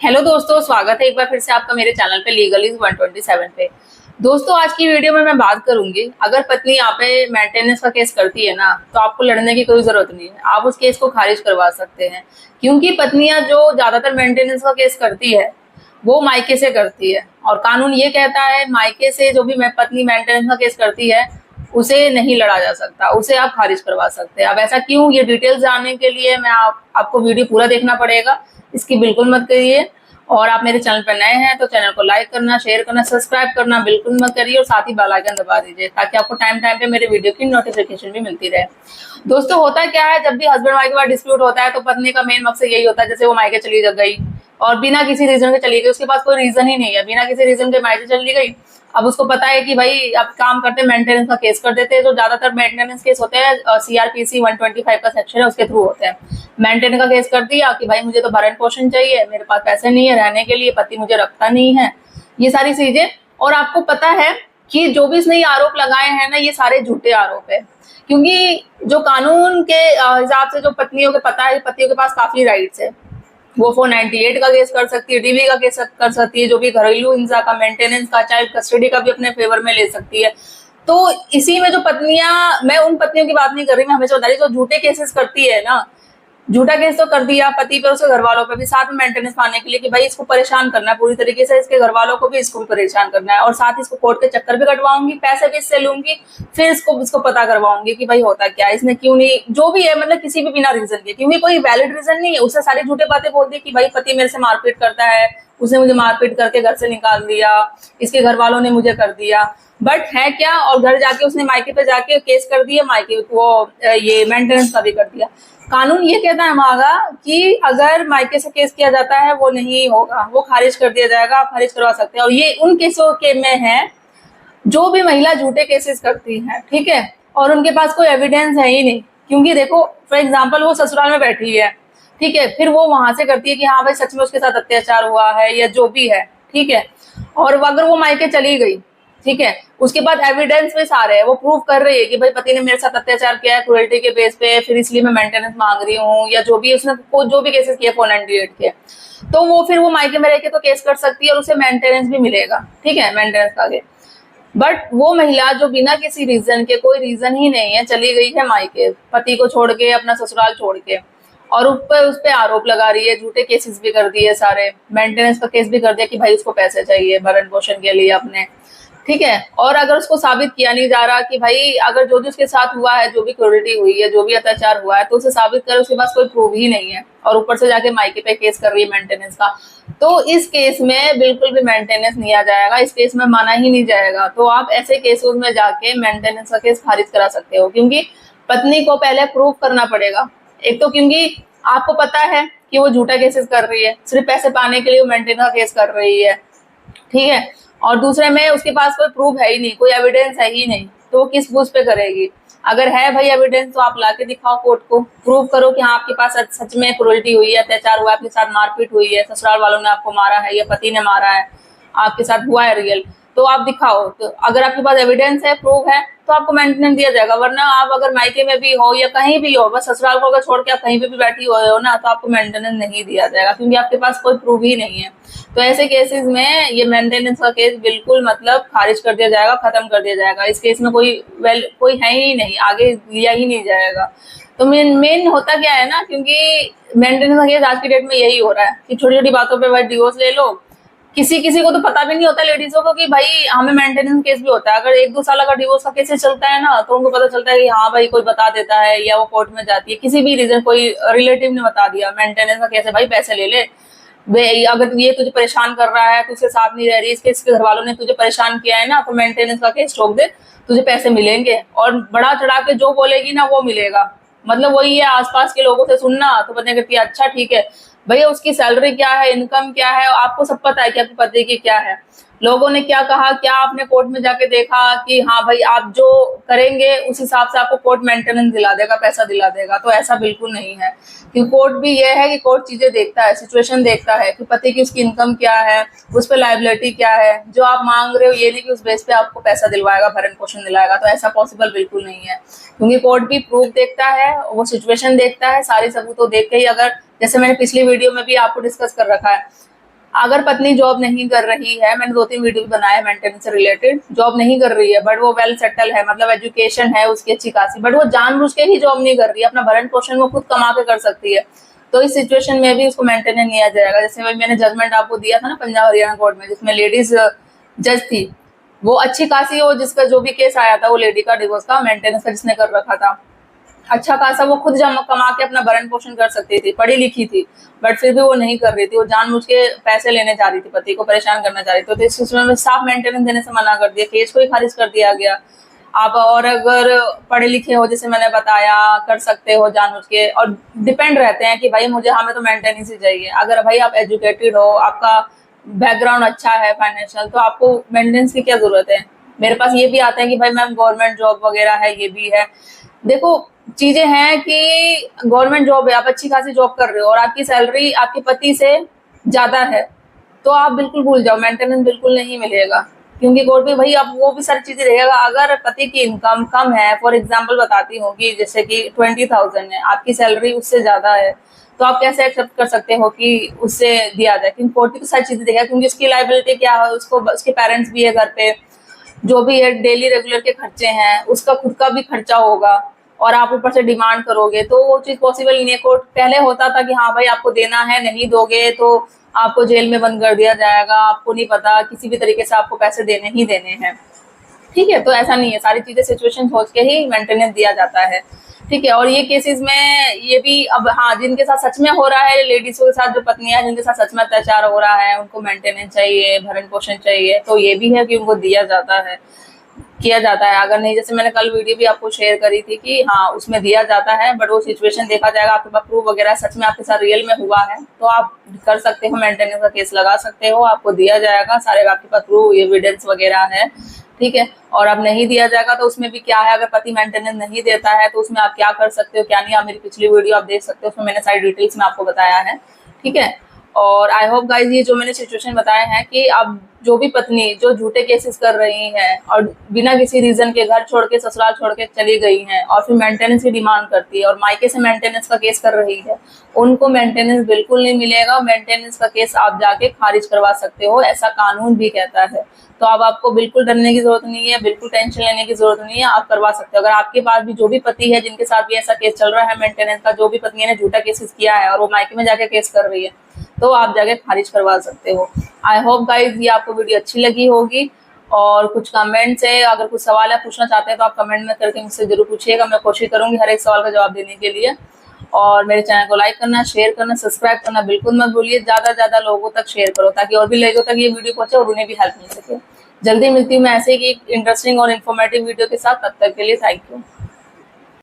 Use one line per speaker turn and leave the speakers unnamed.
Hello दोस्तों, स्वागत है एक बार फिर से आपका मेरे चैनल पे लीगलीज 127 पे। दोस्तों, आज की वीडियो में मैं बात करूंगी, अगर पत्नी यहाँ पे मेंटेनेंस का केस करती है ना, तो आपको लड़ने की कोई जरूरत नहीं है, आप उस केस को खारिज करवा सकते हैं। क्योंकि पत्नियां जो ज्यादातर मेंटेनेंस का केस करती है वो मायके से करती है, और कानून ये कहता है मायके से जो भी पत्नी मेंटेनेंस का केस करती है उसे नहीं लड़ा जा सकता, उसे आप खारिज करवा सकते हैं। अब ऐसा क्यों, ये डिटेल्स जानने के लिए आपको वीडियो पूरा देखना पड़ेगा, इसकी बिल्कुल मत करिए। और आप मेरे चैनल पर नए हैं तो चैनल को लाइक करना, शेयर करना, सब्सक्राइब करना बिल्कुल मत करिए, और साथ ही बेल आइकन दबा दीजिए ताकि आपको टाइम टाइम पे मेरे वीडियो की नोटिफिकेशन भी मिलती रहे। दोस्तों, होता क्या है, जब भी हस्बैंड वाइफ के बाद डिस्प्यूट होता है तो पत्नी का मेन मकसद यही होता है, जैसे वो मायके चली गई और बिना किसी रीजन के चली गई, उसके पास कोई रीजन ही नहीं है, बिना किसी रीजन के मायके चली गई। अब उसको पता है कि भाई अब काम करते मेंटेनेंस का केस कर देते हैं, जो ज्यादातर मेंटेनेंस केस होते हैं सीआरपीसी 125 का सेक्शन है उसके थ्रू होते हैं। मेंटेनेंस का केस कर दिया कि भाई मुझे तो भरण पोषण चाहिए, मेरे पास पैसे नहीं है रहने के लिए, पति मुझे रखता नहीं है, ये सारी चीजें। और आपको पता है कि जो भी इसने आरोप लगाए हैं ना, ये सारे झूठे आरोप है। क्योंकि जो कानून के हिसाब से जो पत्नियों के पता है, पतियों के पास काफी राइट्स है, वो 498 का केस कर सकती है, डीवी का केस कर सकती है, जो भी घरेलू हिंसा का, मेंटेनेंस का, चाइल्ड कस्टडी का भी अपने फेवर में ले सकती है। तो इसी में जो पत्नियां, मैं उन पत्नियों की बात नहीं कर रही, मैं हमेशा बता रही, जो झूठे केसेस करती है ना, झूठा केस तो कर दिया पति पे, उसके घर वालों पे भी, साथ में मेंटेनेंस पाने के लिए कि भाई इसको परेशान करना है पूरी तरीके से, इसके घर वालों को भी, इसको भी परेशान करना है, और साथ ही इसको कोर्ट के चक्कर भी कटवाऊंगी, पैसे भी इससे लूंगी, फिर इसको पता करवाऊंगी कि भाई होता क्या है, इसने क्यों नहीं, जो भी है, मतलब किसी भी बिना रीजन के, क्योंकि कोई वैलिड रीजन नहीं है, उससे सारी झूठे बातें बोल दी कि भाई पति मेरे से मारपीट करता है, उसने मुझे मारपीट करके घर से निकाल दिया, इसके घर वालों ने मुझे कर दिया। बट है क्या, और घर जाके उसने मायके पे जाके केस कर दिया, मायके वो ये मेंटेनेंस का भी कर दिया। कानून ये कहता है हमारा कि अगर मायके से केस किया जाता है वो नहीं होगा, वो खारिज कर दिया जाएगा, आप खारिज करवा सकते हैं। और ये उन केसों के में है जो भी महिला झूठे केसेस करती है, ठीक है, और उनके पास कोई एविडेंस है ही नहीं। क्योंकि देखो, फॉर एग्जाम्पल, वो ससुराल में बैठी है, ठीक है, फिर वो वहां से करती है कि हाँ भाई सच में उसके साथ अत्याचार हुआ है या जो भी है, ठीक है, और अगर वो मायके चली गई, ठीक है, उसके बाद एविडेंस में सारे है, वो प्रूव कर रही है कि भाई पति ने मेरे साथ अत्याचार किया है क्रूएल्टी के बेस पे, फिर इसलिए मैं मेंटेनेंस मांग रही हूँ, या जो भी उसने जो भी केसेस किए 498 के, तो वो फिर वो मायके में रह के तो केस कर सकती है और उसे मेंटेनेंस भी मिलेगा, ठीक है, मेंटेनेंस का। बट वो महिला जो बिना किसी रीजन के, कोई रीजन ही नहीं है, चली गई है मायके पति को छोड़ के, अपना ससुराल छोड़ के, और उस पे आरोप लगा रही है, झूठे केसेस भी कर दिए, सारे मेंटेनेंस का केस भी कर दिया कि भाई उसको पैसे चाहिए भरण पोषण के लिए अपने, ठीक है। और अगर उसको साबित किया नहीं जा रहा कि भाई अगर जो भी उसके साथ हुआ है, जो भी क्रूरटी हुई है, जो भी अत्याचार हुआ है, तो उसे साबित करे, उसके पास कोई प्रूफ ही नहीं है, और ऊपर से जाके मायके पे केस कर रही है मेंटेनेंस का, तो इस केस में बिल्कुल भी मेंटेनेंस नहीं आ जाएगा, इस केस में माना ही नहीं जाएगा। तो आप ऐसे केसेस में जाके मेंटेनेंस का केस खारिज करा सकते हो, क्योंकि पत्नी को पहले प्रूफ करना पड़ेगा। एक तो क्योंकि आपको पता है कि वो झूठा केसेस कर रही है, सिर्फ पैसे पाने के लिए वो मेंटेनेंस का केस कर रही है, ठीक है, और दूसरे में उसके पास कोई प्रूफ है ही नहीं, कोई एविडेंस है ही नहीं, तो वो किस बूझ पे करेगी। अगर है भाई एविडेंस तो आप लाके दिखाओ कोर्ट को, प्रूव करो कि हाँ आपके पास सच में क्रूरटी हुई है, अत्याचार हुआ है, आपके साथ मारपीट हुई है, ससुराल वालों ने आपको मारा है या पति ने मारा है, आपके साथ हुआ है रियल, तो आप दिखाओ। तो अगर आपके पास एविडेंस है, प्रूफ है, तो आपको मेंटेनेंस दिया जाएगा। वरना आप अगर मायके में भी हो या कहीं भी हो, बस ससुराल को अगर छोड़ के आप कहीं पे भी बैठी हो ना, तो आपको मेंटेनेंस नहीं दिया जाएगा, क्योंकि आपके पास कोई प्रूफ ही नहीं है। तो ऐसे केसेस में ये मेंटेनेंस का केस बिल्कुल मतलब खारिज कर दिया जाएगा, खत्म कर दिया जाएगा। इस केस में कोई है ही नहीं, आगे लिया ही नहीं जाएगा। तो मेन होता क्या है ना, क्योंकि मेंटेनेंस का केस आज की डेट में यही हो रहा है कि छोटी छोटी बातों पे भाई डिवोर्स ले लो। किसी किसी को तो पता भी नहीं होता लेडीजों को कि भाई हमें मेंटेनेंस केस भी होता है। अगर 1-2 साल अगर डिवोर्स का केस चलता है ना, तो उनको पता चलता है कि हाँ भाई कोई बता देता है, या वो कोर्ट में जाती है, किसी भी रीजन, कोई रिलेटिव ने बता दिया मेंटेनेंस का केस है, भाई पैसे ले ले, अगर ये तुझे परेशान कर रहा है, तुझसे साथ नहीं रह रही, इसके घर वालों ने तुझे परेशान किया है ना, तो मेंटेनेंस का केस ठोक दे, तुझे पैसे मिलेंगे। और बढ़ा चढ़ा के जो बोलेगी ना वो मिलेगा, मतलब वही है, आसपास के लोगों से सुनना, तो पता करती है अच्छा ठीक है भैया, उसकी सैलरी क्या है, इनकम क्या है, आपको सब पता है कि आपके पति की क्या है, लोगों ने क्या कहा, क्या आपने कोर्ट में जाके देखा कि हाँ भाई आप जो करेंगे उस हिसाब से आपको कोर्ट मेंटेनेंस दिला देगा, पैसा दिला देगा। तो ऐसा बिल्कुल नहीं है, कि कोर्ट भी ये है कि कोर्ट चीजें देखता है, सिचुएशन देखता है कि पति की उसकी इनकम क्या है, उस पर लायबिलिटी क्या है, जो आप मांग रहे हो ये नहीं कि उस बेस पे आपको पैसा दिलवाएगा, भरण पोषण दिलाएगा। तो ऐसा पॉसिबल बिल्कुल नहीं है, क्योंकि कोर्ट भी प्रूफ देखता है, वो सिचुएशन देखता है, सारी सबूतों देख के ही, अगर जैसे मैंने पिछली वीडियो में भी आपको डिस्कस कर रखा है, अगर पत्नी जॉब नहीं कर रही है, मैंने 2-3 वीडियो भी बनाए मेंटेनेंस से रिलेटेड, जॉब नहीं कर रही है बट वो वेल सेटल है, मतलब एजुकेशन है उसकी अच्छी खासी, बट वो जानबूझ के ही जॉब नहीं कर रही है, अपना भरण पोषण वो खुद कमा के कर सकती है, तो इस सिचुएशन में भी उसको मेंटेनेंस लिया जाएगा। जैसे भाई मैंने जजमेंट आपको दिया था ना पंजाब हरियाणा कोर्ट में, जिसमें लेडीज जज थी, वो अच्छी खासी, वो जिसका जो भी केस आया था वो लेडी का डिवोर्स का मेंटेनेंस का जिसने कर रखा था, अच्छा खासा वो खुद जमा कमा के अपना भरण पोषण कर सकती थी, पढ़ी लिखी थी, बट फिर भी वो नहीं कर रही थी, वो जानबूझ के पैसे लेने जा रही थी, पति को परेशान करना चाह रही थी, तो इस सिस्टम में साफ मेंटेनेंस देने से मना कर दिया, केस को ही खारिज कर दिया गया। आप और अगर पढ़े लिखे हो, जैसे मैंने बताया, कर सकते हो जानबूझ के, और डिपेंड रहते हैं कि भाई मुझे, हमें तो मेंटेनेंस ही चाहिए। अगर भाई आप एजुकेटेड हो, आपका बैकग्राउंड अच्छा है फाइनेंशियल, तो आपको मेंटेनेंस की क्या जरूरत है। मेरे पास ये भी आता है कि भाई मैम गवर्नमेंट जॉब वगैरह है, ये भी है। देखो चीजें हैं कि गवर्नमेंट जॉब है, आप अच्छी खासी जॉब कर रहे हो और आपकी सैलरी आपके पति से ज्यादा है, तो आप बिल्कुल भूल जाओ, मेंटेनेंस बिल्कुल नहीं मिलेगा, क्योंकि कोर्ट में भाई आप वो भी सारी चीजें रहेगा। अगर पति की इनकम कम है, फॉर एग्जाम्पल बताती हूँ कि जैसे कि 20,000 है, आपकी सैलरी उससे ज्यादा है, तो आप कैसे एक्सेप्ट कर सकते हो कि उससे दिया जाए, क्योंकि कोर्ट की तो सारी चीजें देखेगा, क्योंकि उसकी लाइबिलिटी क्या है, उसको उसके पेरेंट्स भी है घर पे, जो भी है डेली रेगुलर के खर्चे हैं, उसका खुद का भी खर्चा होगा, और आप ऊपर से डिमांड करोगे तो वो चीज पॉसिबल नहीं है। कोर्ट पहले होता था कि हाँ भाई आपको देना है, नहीं दोगे तो आपको जेल में बंद कर दिया जाएगा, आपको नहीं पता, किसी भी तरीके से आपको पैसे देने ही देने हैं, ठीक है। तो ऐसा नहीं है, सारी चीजें सिचुएशन सोच के ही मेंटेनेंस दिया जाता है, ठीक है। और ये केसेस में ये भी, अब हाँ, जिनके साथ सच में हो रहा है, लेडीजों के साथ जो पत्नियां, जिनके साथ सच में अत्याचार हो रहा है, उनको मेंटेनेंस चाहिए, भरण पोषण चाहिए, तो ये भी है कि उनको दिया जाता है, किया जाता है। अगर नहीं, जैसे मैंने कल वीडियो भी आपको शेयर करी थी कि हाँ उसमें दिया जाता है, बट वो सिचुएशन देखा जाएगा, आपके पास प्रूफ वगैरह सच में आपके साथ रियल में हुआ है, तो आप कर सकते हो, मेंटेनेंस का केस लगा सकते हो, आपको दिया जाएगा, सारे आपके पास प्रूफ एविडेंस वगैरह है, ठीक है। और अब नहीं दिया जाएगा तो उसमें भी क्या है, अगर पति मेंटेनेंस नहीं देता है तो उसमें आप क्या कर सकते हो, क्या नहीं, आप मेरी पिछली वीडियो आप देख सकते हो, उसमें मैंने सारी डिटेल्स में आपको बताया है, ठीक है। और आई होप गाइज, ये जो मैंने सिचुएशन बताए हैं कि अब जो भी पत्नी जो झूठे केसेस कर रही हैं और बिना किसी रीजन के घर छोड़ के, ससुराल छोड़ के चली गई हैं, और फिर मेंटेनेंस की डिमांड करती है और मायके से मेंटेनेंस का केस कर रही है, उनको मेंटेनेंस बिल्कुल नहीं मिलेगा। मेंटेनेंस का केस आप जाके खारिज करवा सकते हो, ऐसा कानून भी कहता है। तो अब आपको बिल्कुल डरने की जरूरत नहीं है, बिल्कुल टेंशन लेने की जरूरत नहीं है, आप करवा सकते हो। अगर आपके पास भी जो भी पति है, जिनके साथ भी ऐसा केस चल रहा है मेंटेनेंस का, जो भी पत्नी ने झूठा केसेस किया है और वो मायके में जाके केस कर रही है, तो आप जाके खारिज करवा सकते हो। आई होप गाइज ये आपको वीडियो अच्छी लगी होगी, और कुछ कमेंट्स है, अगर कुछ सवाल आप पूछना चाहते हैं तो आप कमेंट में करके मुझसे जरूर पूछिएगा, मैं कोशिश करूंगी हर एक सवाल का जवाब देने के लिए। और मेरे चैनल को लाइक करना, शेयर करना, सब्सक्राइब करना बिल्कुल मत भूलिए, ज्यादा से ज्यादा लोगों तक शेयर करो ताकि और भी लोगों तक ये वीडियो पहुंचे और उन्हें भी हेल्प मिल सके। जल्दी मिलती हूँ मैं ऐसे ही एक इंटरेस्टिंग और इन्फॉर्मेटिव वीडियो के साथ, तब तक के लिए थैंक यू।